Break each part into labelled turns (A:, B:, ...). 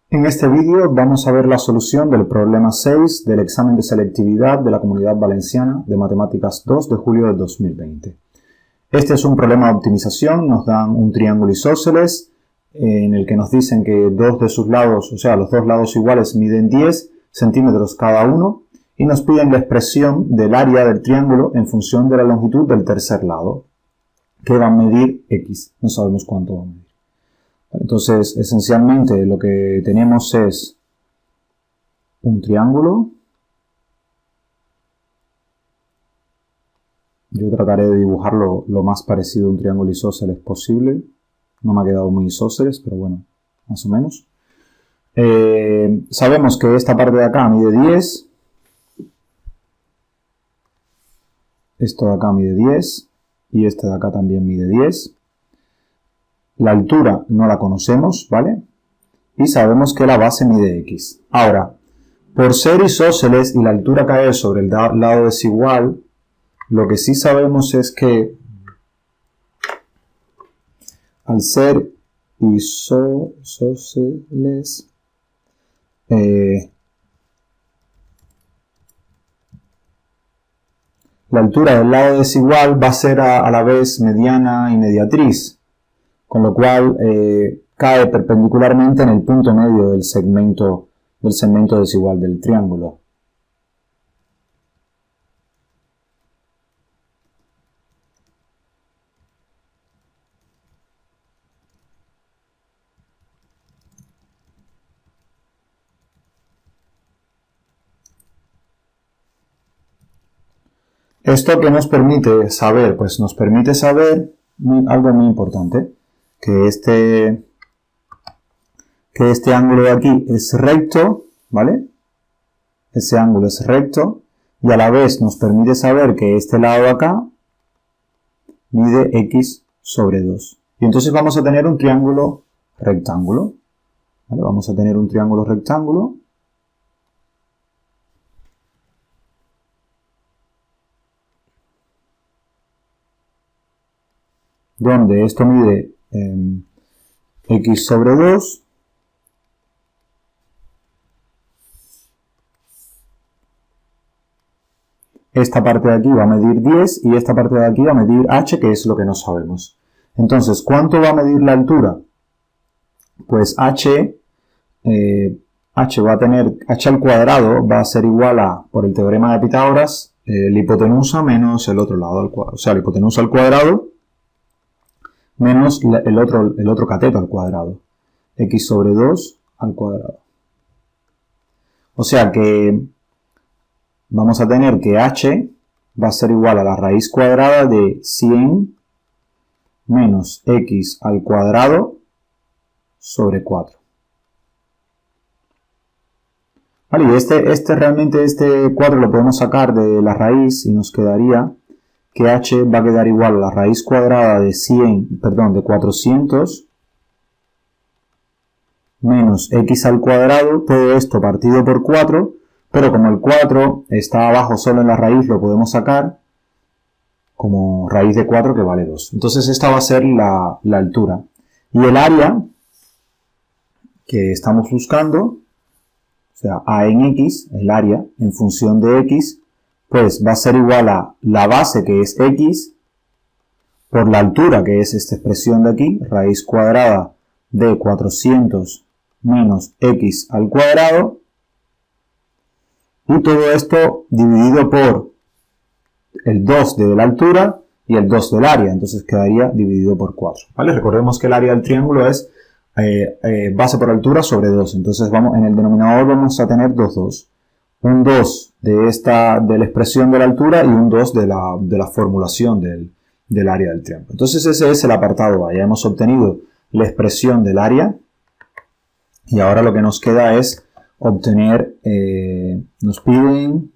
A: En este vídeo vamos a ver la solución del problema 6 del examen de selectividad de la Comunidad Valenciana de Matemáticas 2 de julio de 2020. Este es un problema de optimización, nos dan un triángulo isósceles en el que nos dicen que dos de sus lados, o sea, los dos lados iguales miden 10 centímetros cada uno y nos piden la expresión del área del triángulo en función de la longitud del tercer lado, que va a medir X, no sabemos cuánto va a medir. Entonces, esencialmente lo que tenemos es un triángulo. Yo trataré de dibujarlo lo más parecido a un triángulo isósceles posible. No me ha quedado muy isósceles, pero bueno, más o menos. Sabemos que esta parte de acá mide 10. Esto de acá mide 10. Y este de acá también mide 10. La altura no la conocemos, ¿vale? Y sabemos que la base mide X. Ahora, por ser isósceles y la altura cae sobre el lado desigual, lo que sí sabemos es que al ser isósceles, la altura del lado desigual va a ser a la vez mediana y mediatriz. Con lo cual cae perpendicularmente en el punto medio del segmento desigual del triángulo. ¿Esto qué nos permite saber? Pues nos permite saber algo muy importante. Que este ángulo de aquí es recto, ¿vale? Ese ángulo es recto y a la vez nos permite saber que este lado de acá mide X sobre 2. Y entonces vamos a tener un triángulo rectángulo, ¿vale? Vamos a tener un triángulo rectángulo donde esto mide X sobre 2 esta parte de aquí va a medir 10 y esta parte de aquí va a medir H, que es lo que no sabemos. Entonces, ¿cuánto va a medir la altura? Pues H va a tener, H al cuadrado va a ser igual a, por el teorema de Pitágoras, la hipotenusa menos el otro lado al cuadrado, o sea, la hipotenusa al cuadrado menos el otro cateto al cuadrado, X sobre 2 al cuadrado. O sea que vamos a tener que H va a ser igual a la raíz cuadrada de 100 menos X al cuadrado sobre 4. Vale, y realmente este 4 lo podemos sacar de la raíz y nos quedaría que H va a quedar igual a la raíz cuadrada de 400 menos X al cuadrado, todo esto partido por 4, pero como el 4 está abajo solo en la raíz, lo podemos sacar como raíz de 4 que vale 2. Entonces esta va a ser la altura. Y el área que estamos buscando, o sea, A en X, el área en función de X, pues va a ser igual a la base, que es X, por la altura, que es esta expresión de aquí, raíz cuadrada de 400 menos X al cuadrado, y todo esto dividido por el 2 de la altura y el 2 del área, entonces quedaría dividido por 4. ¿Vale? Recordemos que el área del triángulo es base por altura sobre 2, entonces en el denominador vamos a tener dos 2. Un 2 de la expresión de la altura y un 2 de la formulación del área del triángulo. Entonces ese es el apartado A. Ya hemos obtenido la expresión del área y ahora lo que nos queda es obtener, nos piden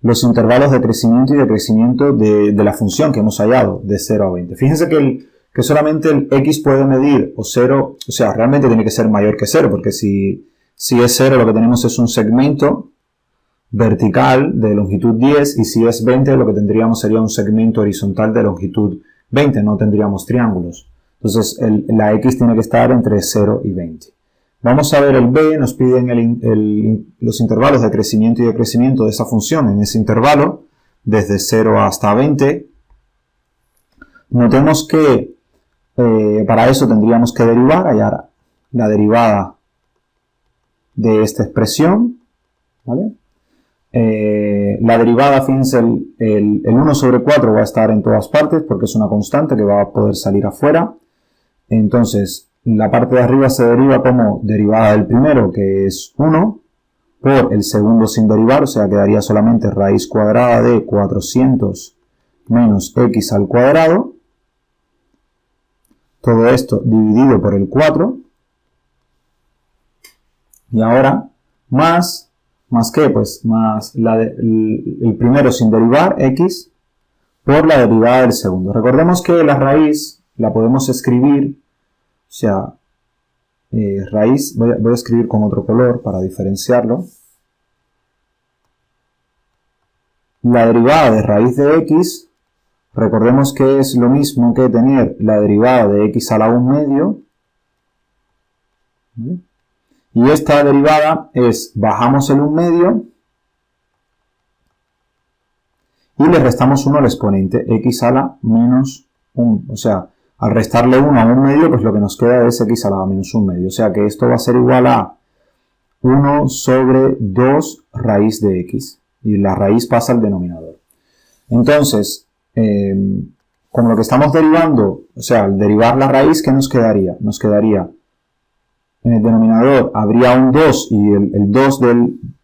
A: los intervalos de crecimiento y decrecimiento de la función que hemos hallado de 0 a 20. Fíjense que solamente el X puede medir o 0, o sea, realmente tiene que ser mayor que 0, porque si es 0 lo que tenemos es un segmento vertical de longitud 10 y si es 20 lo que tendríamos sería un segmento horizontal de longitud 20, no tendríamos triángulos. Entonces la X tiene que estar entre 0 y 20. Vamos a ver el b, nos piden los intervalos de crecimiento y decrecimiento de esa función en ese intervalo, desde 0 hasta 20. Notemos que para eso tendríamos que hallar la derivada de esta expresión, ¿vale? La derivada, fíjense, el 1 sobre 4 va a estar en todas partes porque es una constante que va a poder salir afuera. Entonces, la parte de arriba se deriva como derivada del primero, que es 1, por el segundo sin derivar, o sea, quedaría solamente raíz cuadrada de 400 menos x al cuadrado. Todo esto dividido por el 4. Y ahora, ¿más qué? Pues más el primero sin derivar, x, por la derivada del segundo. Recordemos que la raíz la podemos escribir, o sea, raíz, voy a escribir con otro color para diferenciarlo. La derivada de raíz de x, recordemos que es lo mismo que tener la derivada de x a la 1 medio. ¿Vale? Y esta derivada es, bajamos el 1 medio y le restamos 1 al exponente, x a la menos 1. O sea, al restarle 1 a 1 medio, pues lo que nos queda es x a la menos 1 medio. O sea que esto va a ser igual a 1 sobre 2 raíz de x. Y la raíz pasa al denominador. Entonces, como lo que estamos derivando, o sea, al derivar la raíz, ¿qué nos quedaría? Nos quedaría, en el denominador habría un 2 y el 2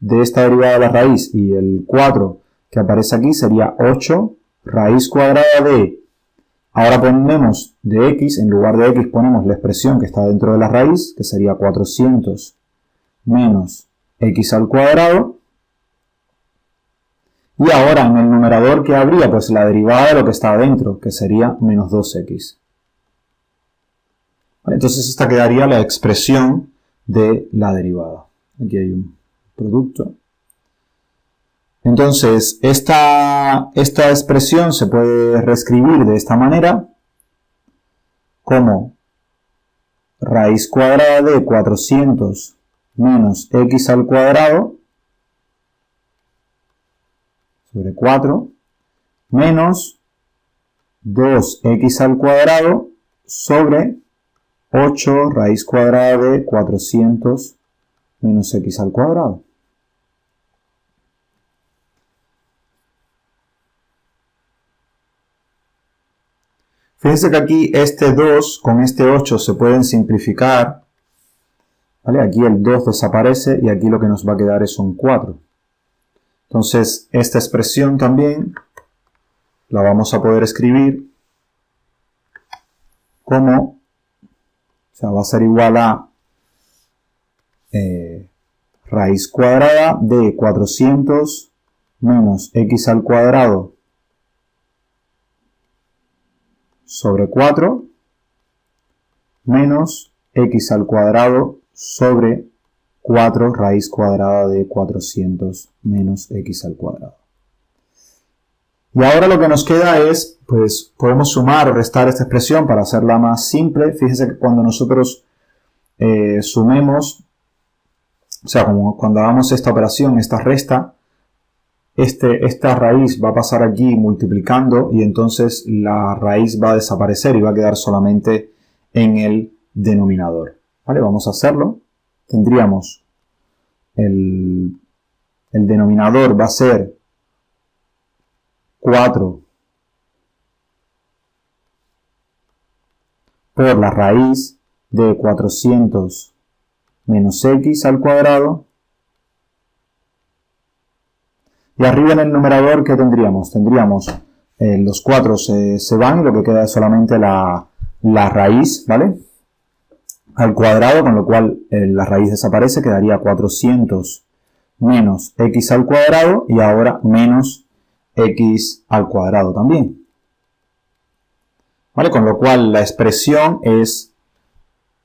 A: de esta derivada de la raíz y el 4 que aparece aquí sería 8 raíz cuadrada de, ahora ponemos de x, en lugar de x ponemos la expresión que está dentro de la raíz, que sería 400 menos x al cuadrado. Y ahora en el numerador, ¿qué habría? Pues la derivada de lo que está adentro, que sería menos 2x. Entonces esta quedaría la expresión de la derivada. Aquí hay un producto. Entonces esta expresión se puede reescribir de esta manera como raíz cuadrada de 400 menos x al cuadrado sobre 4 menos 2x al cuadrado sobre 8 raíz cuadrada de 400 menos x al cuadrado. Fíjense que aquí este 2 con este 8 se pueden simplificar. ¿Vale? Aquí el 2 desaparece y aquí lo que nos va a quedar es un 4. Entonces, esta expresión también la vamos a poder escribir como, o sea, va a ser igual a raíz cuadrada de 400 menos x al cuadrado sobre 4 menos x al cuadrado sobre 4 raíz cuadrada de 400 menos x al cuadrado. Y ahora lo que nos queda es, pues podemos sumar o restar esta expresión para hacerla más simple. Fíjense que cuando nosotros sumemos, o sea, como cuando hagamos esta operación, esta resta, esta raíz va a pasar aquí multiplicando y entonces la raíz va a desaparecer y va a quedar solamente en el denominador. ¿Vale? Vamos a hacerlo. Tendríamos el denominador va a ser 4 por la raíz de 400 menos x al cuadrado. Y arriba en el numerador, ¿qué tendríamos? Tendríamos los 4 se van y lo que queda es solamente la raíz, ¿vale? Al cuadrado, con lo cual la raíz desaparece, quedaría 400 menos x al cuadrado y ahora menos x al cuadrado también. ¿Vale? Con lo cual la expresión es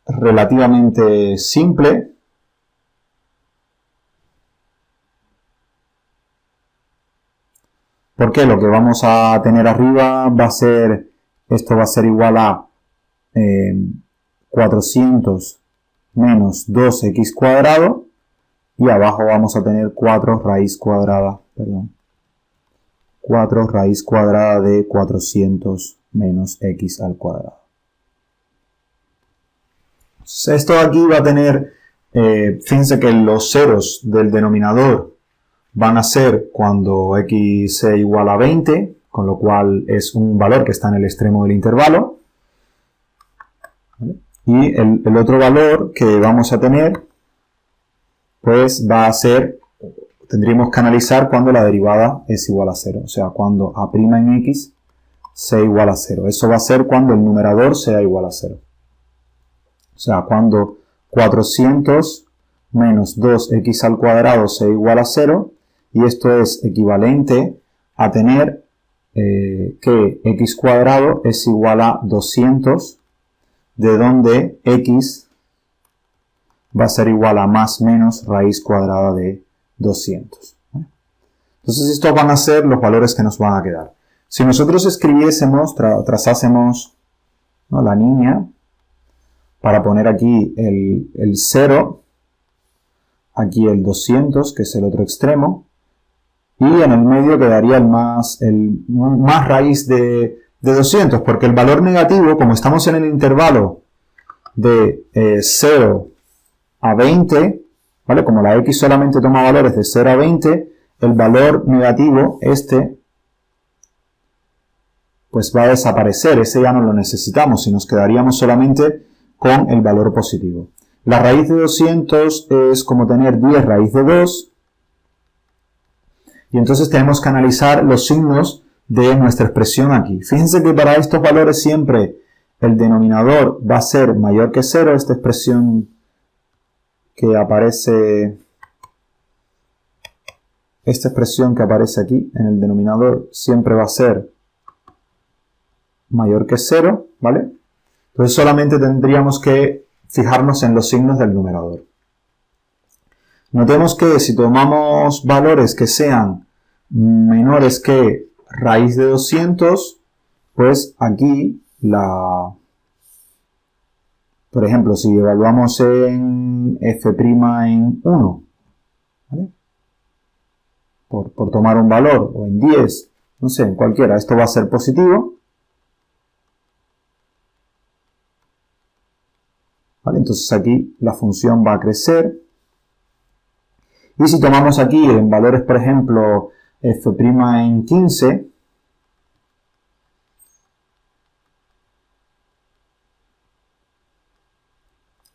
A: relativamente simple. Porque lo que vamos a tener arriba va a ser, esto va a ser igual a 400 menos 2x cuadrado, y abajo vamos a tener 4 raíz cuadrada, 4 raíz cuadrada de 400 menos x al cuadrado. Entonces, esto aquí va a tener, fíjense que los ceros del denominador van a ser cuando x sea igual a 20, con lo cual es un valor que está en el extremo del intervalo. ¿Vale? Y el otro valor que vamos a tener, pues va a ser, tendríamos que analizar cuando la derivada es igual a 0, o sea, cuando a' en x sea igual a 0. Eso va a ser cuando el numerador sea igual a 0. O sea, cuando 400 menos 2x al cuadrado sea igual a 0, y esto es equivalente a tener que x cuadrado es igual a 200, de donde x va a ser igual a más menos raíz cuadrada de 200. Entonces estos van a ser los valores que nos van a quedar. Si nosotros escribiésemos, trazásemos, ¿no?, la línea para poner aquí el 0, aquí el 200, que es el otro extremo, y en el medio quedaría el más raíz de 200, porque el valor negativo, como estamos en el intervalo de 0 a 20, ¿vale? Como la x solamente toma valores de 0 a 20, el valor negativo, pues va a desaparecer, ese ya no lo necesitamos y nos quedaríamos solamente con el valor positivo. La raíz de 200 es como tener 10 raíz de 2, y entonces tenemos que analizar los signos de nuestra expresión aquí. Fíjense que para estos valores siempre el denominador va a ser mayor que 0, esta expresión que aparece, aquí en el denominador siempre va a ser mayor que 0, ¿vale? Entonces solamente tendríamos que fijarnos en los signos del numerador. Notemos que si tomamos valores que sean menores que raíz de 200, pues aquí por ejemplo, si evaluamos en f' en 1, ¿vale?, por tomar un valor, o en 10, no sé, en cualquiera, esto va a ser positivo. ¿Vale? Entonces aquí la función va a crecer. Y si tomamos aquí en valores, por ejemplo, f' en 15,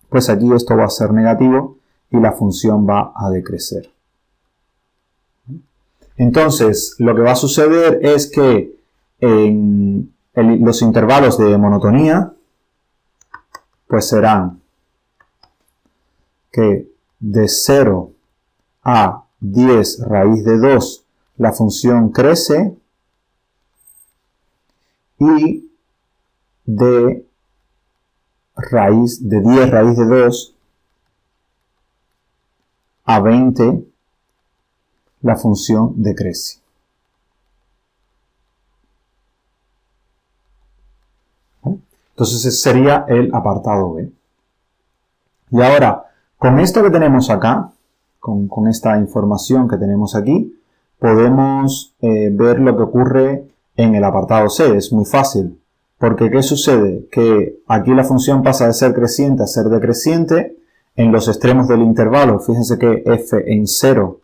A: pues aquí esto va a ser negativo y la función va a decrecer. Entonces, lo que va a suceder es que en los intervalos de monotonía, pues serán que de 0 a 10 raíz de 2 la función crece, y de 10 raíz de 2 a 20 la función decrece. Entonces ese sería el apartado B. Y ahora, con esto que tenemos acá, con esta información que tenemos aquí, podemos ver lo que ocurre en el apartado C. Es muy fácil, porque ¿qué sucede? Que aquí la función pasa de ser creciente a ser decreciente en los extremos del intervalo. Fíjense que f en 0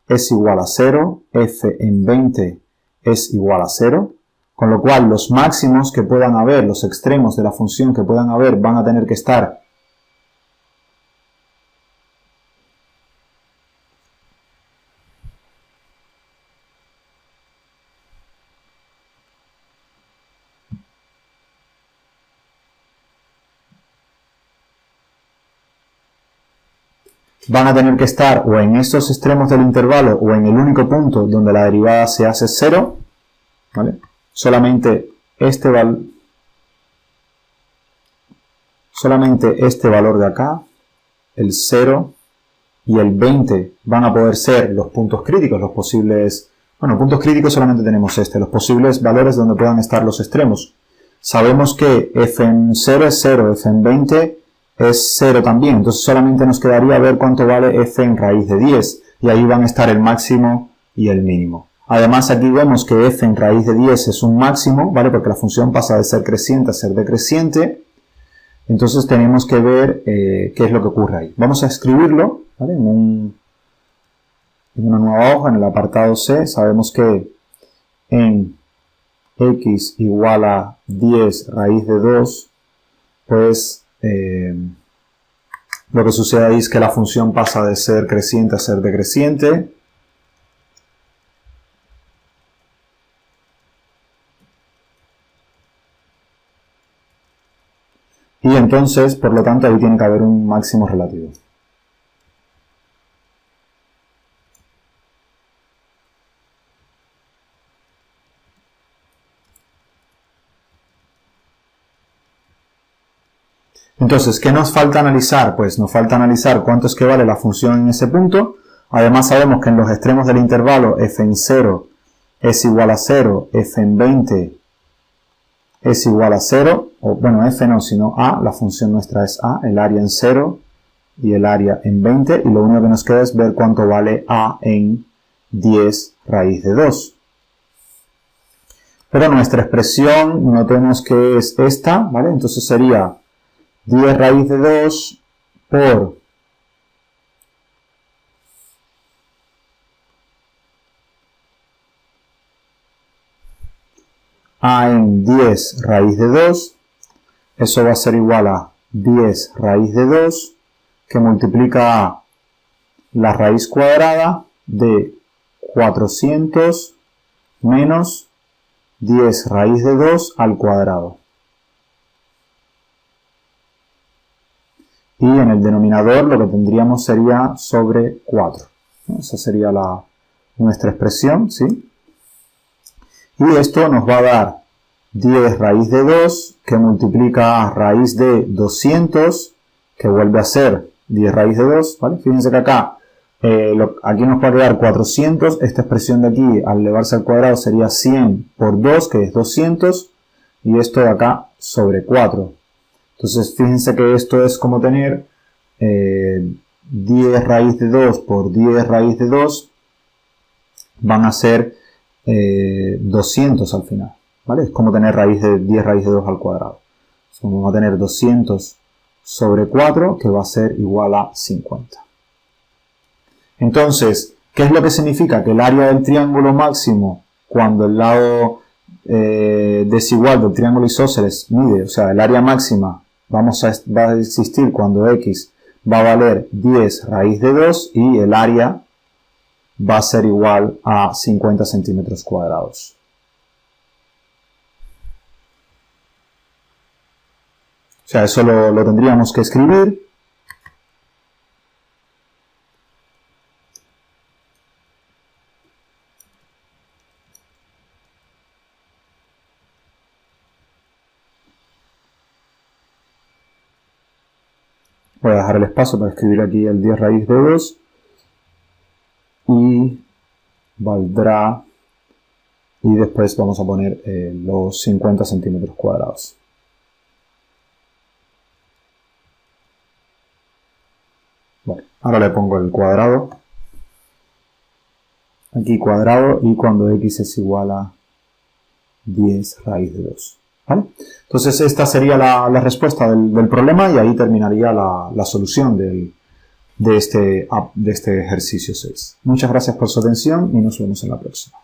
A: es igual a 0, f en 20 es igual a 0, con lo cual los máximos que puedan haber, los extremos de la función que puedan haber, van a tener que estar o en estos extremos del intervalo o en el único punto donde la derivada se hace 0, ¿vale? Solamente este valor de acá, el 0 y el 20, van a poder ser los puntos críticos, los posibles, bueno, puntos críticos solamente tenemos los posibles valores donde puedan estar los extremos. Sabemos que f en 0 es 0, f en 20 es 0 también, entonces solamente nos quedaría ver cuánto vale f en raíz de 10, y ahí van a estar el máximo y el mínimo. Además aquí vemos que f en raíz de 10 es un máximo, ¿vale? Porque la función pasa de ser creciente a ser decreciente, entonces tenemos que ver qué es lo que ocurre ahí. Vamos a escribirlo, ¿vale? En una nueva hoja, en el apartado C, sabemos que en x igual a 10 raíz de 2, pues lo que sucede ahí es que la función pasa de ser creciente a ser decreciente. Y entonces, por lo tanto, ahí tiene que haber un máximo relativo. Entonces, ¿qué nos falta analizar? Pues nos falta analizar cuánto es que vale la función en ese punto. Además sabemos que en los extremos del intervalo f en 0 es igual a 0, f en 20 es igual a 0, o bueno, f no, sino a, la función nuestra es a, el área en 0 y el área en 20, y lo único que nos queda es ver cuánto vale a en 10 raíz de 2. Pero nuestra expresión, notemos que es esta, ¿vale? Entonces sería 10 raíz de 2 por a en 10 raíz de 2, eso va a ser igual a 10 raíz de 2, que multiplica a la raíz cuadrada de 400 menos 10 raíz de 2 al cuadrado. Y en el denominador lo que tendríamos sería sobre 4. Esa sería nuestra expresión, ¿sí? Y esto nos va a dar 10 raíz de 2, que multiplica a raíz de 200, que vuelve a ser 10 raíz de 2, ¿vale? Fíjense que acá, aquí nos va a quedar 400, esta expresión de aquí al elevarse al cuadrado sería 100 por 2, que es 200, y esto de acá sobre 4. Entonces fíjense que esto es como tener 10 raíz de 2 por 10 raíz de 2, van a ser 200 al final, ¿vale? Es como tener 10 raíz de 2 al cuadrado. Entonces, vamos a tener 200 sobre 4, que va a ser igual a 50. Entonces, ¿qué es lo que significa? Que el área del triángulo máximo, cuando el lado desigual del triángulo isósceles mide, o sea, el área máxima va a existir cuando x va a valer 10 raíz de 2 y el área va a ser igual a 50 centímetros cuadrados. O sea, eso lo tendríamos que escribir. Voy a dejar el espacio para escribir aquí el 10 raíz de 2. Y valdrá, y después vamos a poner los 50 centímetros cuadrados. Vale, ahora le pongo el cuadrado, aquí cuadrado, y cuando x es igual a 10 raíz de 2. ¿Vale? Entonces esta sería la respuesta del problema, y ahí terminaría la solución de este ejercicio 6. Muchas gracias por su atención y nos vemos en la próxima.